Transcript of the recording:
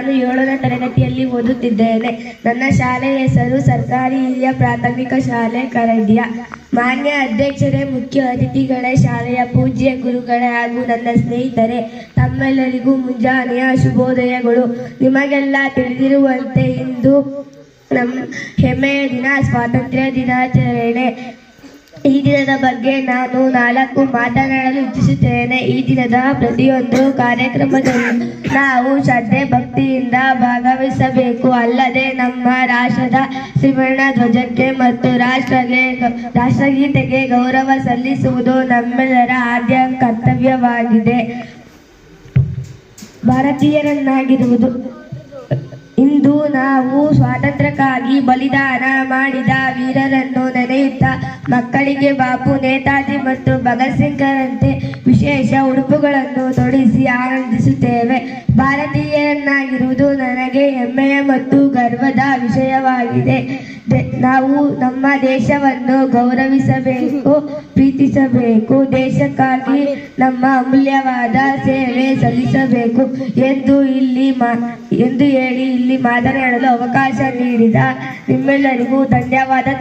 ನಾನು 7ನೇ ತರಗತಿಯಲ್ಲಿ ಓದುತ್ತಿದ್ದೇನೆ. ನನ್ನ ಶಾಲೆಯ ಹೆಸರು ಸರ್ಕಾರಿ ಹಿರಿಯ ಪ್ರಾಥಮಿಕ ಶಾಲೆ ಕರಡಿಯ. ಮಾನ್ಯ ಅಧ್ಯಕ್ಷರೇ, ಮುಖ್ಯ ಅತಿಥಿಗಳೇ, ಶಾಲೆಯ ಪೂಜ್ಯ ಗುರುಗಳೇ ಹಾಗೂ ನನ್ನ ಸ್ನೇಹಿತರೆ, ತಮ್ಮೆಲ್ಲರಿಗೂ ಮುಂಜಾನೆಯ ಶುಭೋದಯಗಳು. ನಿಮಗೆಲ್ಲ ತಿಳಿದಿರುವಂತೆ ಇಂದು ನಮ್ಮ ಹೆಮ್ಮೆಯ ದಿನ, ಸ್ವಾತಂತ್ರ್ಯ ದಿನಾಚರಣೆ. ಈ ದಿನದ ಬಗ್ಗೆ ನಾನು 4 ಮಾತನಾಡಲು ಇಚ್ಛಿಸುತ್ತೇನೆ. ಈ ದಿನದ ಪ್ರತಿಯೊಂದು ಕಾರ್ಯಕ್ರಮದಲ್ಲೂ ನಾವು ಶ್ರದ್ಧೆ ಭಕ್ತಿಯಿಂದ ಭಾಗವಹಿಸಬೇಕು. ಅಲ್ಲದೆ ನಮ್ಮ ರಾಷ್ಟ್ರದ ತ್ರಿವರ್ಣ ಧ್ವಜಕ್ಕೆ ಮತ್ತು ರಾಷ್ಟ್ರಗೀತೆಗೆ ಗೌರವ ಸಲ್ಲಿಸುವುದು ನಮ್ಮೆಲ್ಲರ ಆದ್ಯ ಕರ್ತವ್ಯವಾಗಿದೆ. ಭಾರತೀಯರನ್ನಾಗಿರುವುದು ಇಂದು ನಾವು ಸ್ವಾತಂತ್ರ್ಯಕ್ಕಾಗಿ ಬಲಿದಾನ ಮಾಡಿದ ವೀರರನ್ನು ನೆನೆಯುತ್ತಾ ಮಕ್ಕಳಿಗೆ ಬಾಪು, ನೇತಾಜಿ ಮತ್ತು ಭಗತ್ ಸಿಂಗ್ರಂತೆ ವಿಶೇಷ ಉಡುಪುಗಳನ್ನು ತೊಡಿಸಿ ಆನಂದಿಸುತ್ತೇವೆ. ಭಾರತೀಯರನ್ನಾಗಿರುವುದು ನನಗೆ ಹೆಮ್ಮೆಯ ಮತ್ತು ಗರ್ವದ ವಿಷಯವಾಗಿದೆ. ನಾವು ನಮ್ಮ ದೇಶವನ್ನು ಗೌರವಿಸಬೇಕು, ಪ್ರೀತಿಸಬೇಕು, ದೇಶಕ್ಕಾಗಿ ನಮ್ಮ ಅಮೂಲ್ಯವಾದ ಸೇವೆ ಸಲ್ಲಿಸಬೇಕು ಎಂದು ಹೇಳಿ ಇಲ್ಲಿ ಮಾತನಾಡಲು ಅವಕಾಶ ನೀಡಿದ ನಿಮ್ಮೆಲ್ಲರಿಗೂ ಧನ್ಯವಾದ.